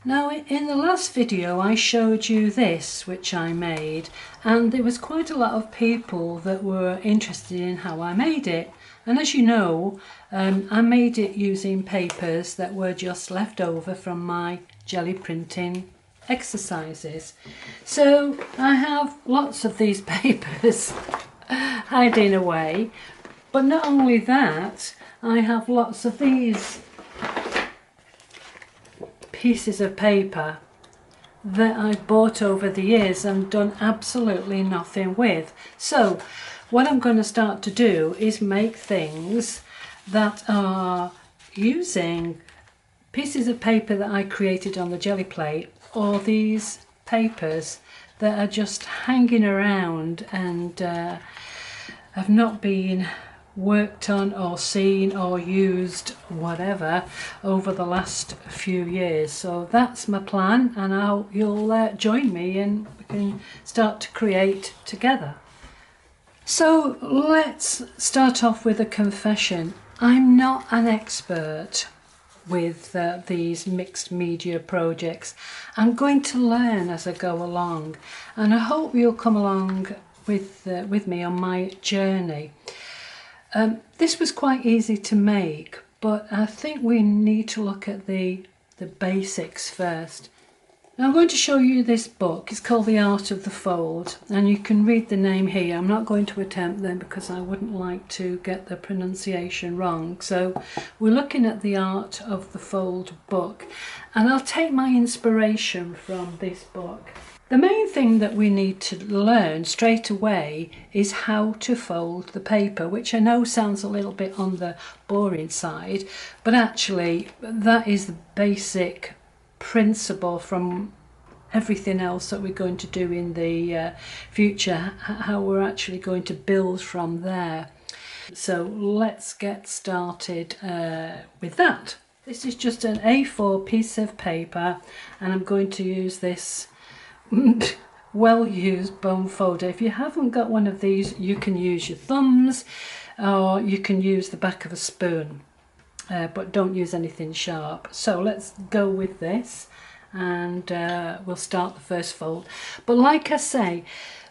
Now in the last video I showed you this which I made, and there was quite a lot of people that were interested in how I made it. And as you know, I made it using papers that were just left over from my jelly printing exercises. So I have lots of these papers hiding away, but not only that, I have lots of these pieces of paper that I've bought over the years and done absolutely nothing with. So what I'm going to start to do is make things that are using pieces of paper that I created on the jelly plate, or these papers that are just hanging around and have not been worked on or seen or used, whatever, over the last few years. So that's my plan, and I hope you'll join me and we can start to create together. So let's start off with a confession. I'm not an expert with these mixed media projects. I'm going to learn as I go along, and I hope you'll come along with me on my journey. This was quite easy to make, but I think we need to look at the basics first. Now I'm going to show you this book. It's called The Art of the Fold, and you can read the name here. I'm not going to attempt them because I wouldn't like to get the pronunciation wrong. So we're looking at The Art of the Fold book, and I'll take my inspiration from this book. The main thing that we need to learn straight away is how to fold the paper, which I know sounds a little bit on the boring side, but actually that is the basic principle from everything else that we're going to do in the future, how we're actually going to build from there. So let's get started with that. This is just an A4 piece of paper, and I'm going to use this well-used bone folder. If you haven't got one of these, you can use your thumbs or you can use the back of a spoon, but don't use anything sharp. So let's go with this, and we'll start the first fold. But like I say,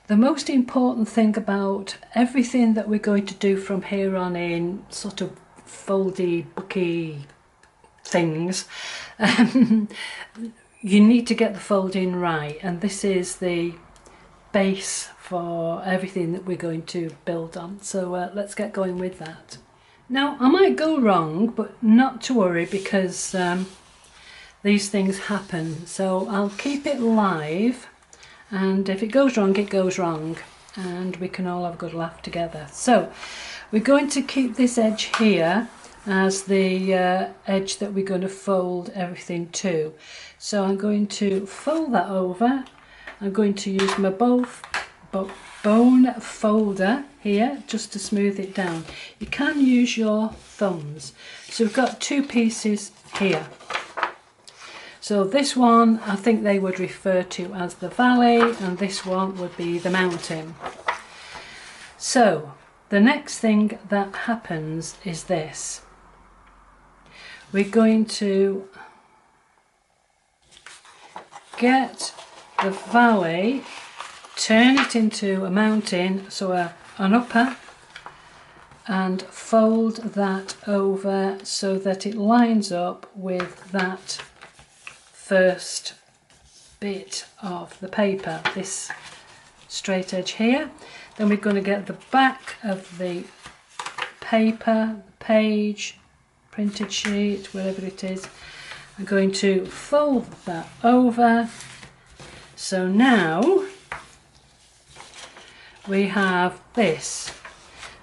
the most important thing about everything that we're going to do from here on in, sort of foldy, booky things, you need to get the folding right, and this is the base for everything that we're going to build on. So let's get going with that. Now I might go wrong, but not to worry, because these things happen. So I'll keep it live, and if it goes wrong, it goes wrong, and we can all have a good laugh together. So we're going to keep this edge here as the edge that we're going to fold everything to. So I'm going to fold that over. I'm going to use my bone folder here just to smooth it down. You can use your thumbs. So we've got two pieces here. So this one, I think they would refer to as the valley, and this one would be the mountain. So the next thing that happens is this. We're going to get the valley, turn it into a mountain, so an upper, and fold that over so that it lines up with that first bit of the paper, this straight edge here. Then we're going to get the back of the paper, the page, printed sheet, whatever it is. I'm going to fold that over. So now we have this.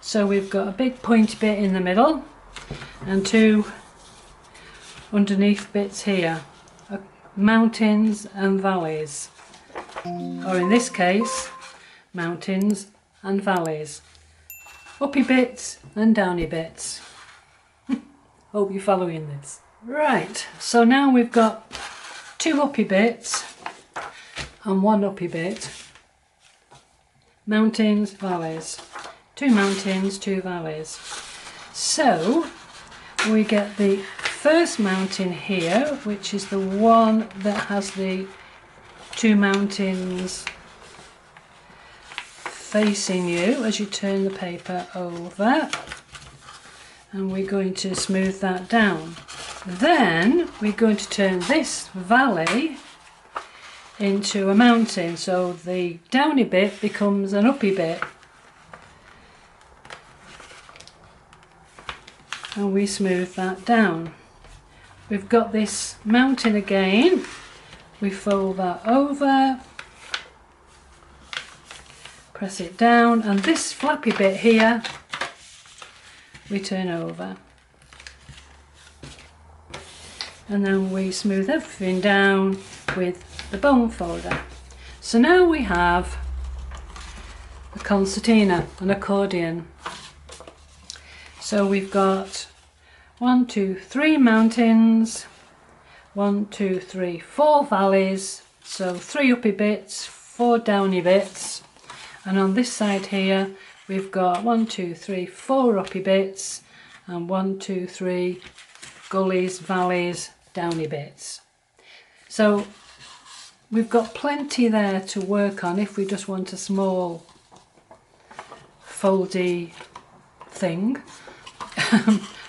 So we've got a big pointy bit in the middle and two underneath bits here, mountains and valleys, or in this case mountains and valleys, uppy bits and downy bits. Hope you're following this. Right, so now we've got two uppy bits and one uppy bit, mountains, valleys, two mountains, two valleys. So we get the first mounting here, which is the one that has the two mountings facing you as you turn the paper over, and we're going to smooth that down. Then we're going to turn this valley into a mountain, so the downy bit becomes an uppy bit, and we smooth that down. We've got this mountain again, we fold that over, press it down, and this flappy bit here we turn over, and then we smooth everything down with the bone folder. So now we have a concertina, an accordion. So we've got 1, 2, 3 mountains, 1, 2, 3, 4 valleys, so 3 uppy bits, 4 downy bits, and on this side here we've got 1, 2, 3, 4 uppy bits, and 1, 2, 3 gullies, valleys, downy bits. So we've got plenty there to work on if we just want a small foldy thing.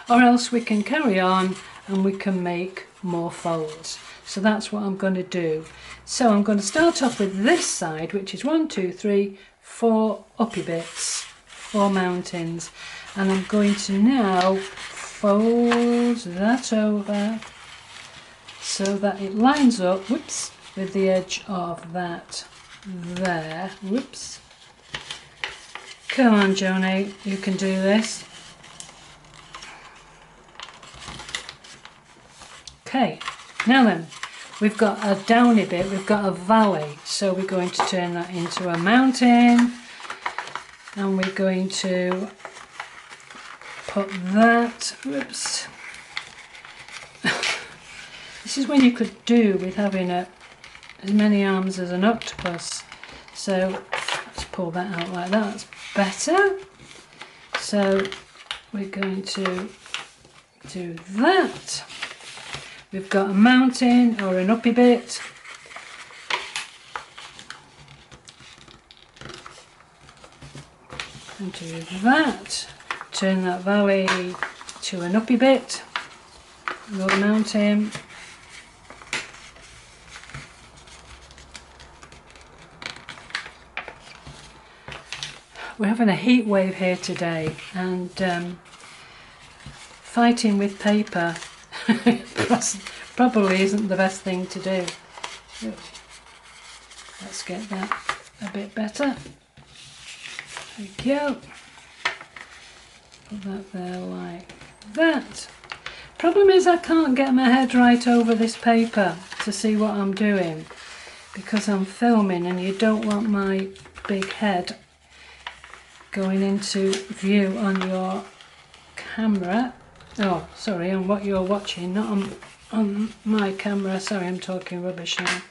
Or else we can carry on and we can make more folds. So that's what I'm going to do. So I'm going to start off with this side, which is 1, 2, 3, 4 uppy bits, 4 mountains, and I'm going to now fold that over so that it lines up, whoops, with the edge of that there. Whoops. Come on, Joni, you can do this. Okay, now then, we've got a downy bit, we've got a valley, so we're going to turn that into a mountain, and we're going to put that, whoops. This is when you could do with having as many arms as an octopus. So let's pull that out like that, that's better. So we're going to do that. We've got a mountain or an uppy bit. And do that. Turn that valley to an uppy bit. Another mountain. We're having a heat wave here today, and fighting with paper probably isn't the best thing to do. Let's get that a bit better. There we go. Put that there like that. Problem is I can't get my head right over this paper to see what I'm doing because I'm filming, and you don't want my big head going into view on your camera. Oh, sorry, on what you're watching, not on my camera. Sorry, I'm talking rubbish now.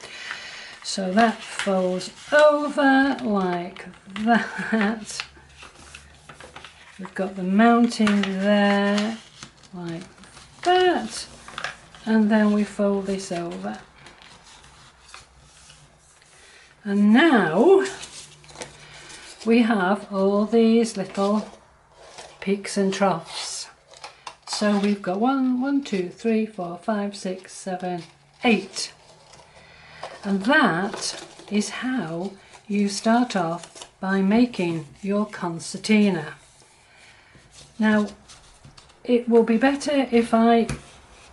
So that folds over like that. We've got the mounting there, like that. And then we fold this over. And now we have all these little peaks and troughs. So we've got 1, 2, 3, 4, 5, 6, 7, 8. And that is how you start off by making your concertina. Now, it will be better if I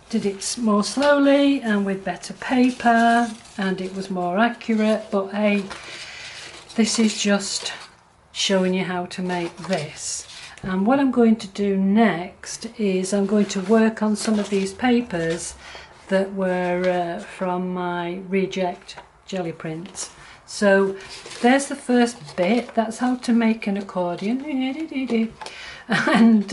did it more slowly and with better paper and it was more accurate, but hey, this is just showing you how to make this. And what I'm going to do next is I'm going to work on some of these papers that were from my reject jelly prints. So there's the first bit, that's how to make an accordion. And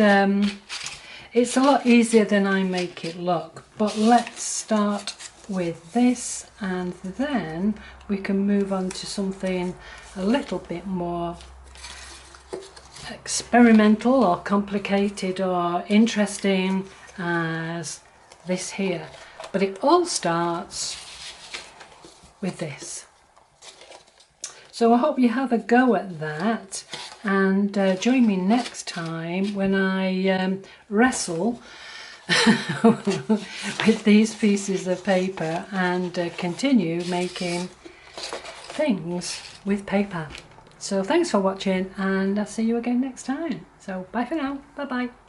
it's a lot easier than I make it look, but let's start with this, and then we can move on to something a little bit more experimental or complicated or interesting, as this here. But it all starts with this. So I hope you have a go at that, and join me next time when I wrestle with these pieces of paper and continue making things with paper. So thanks for watching, and I'll see you again next time. So bye for now. Bye bye.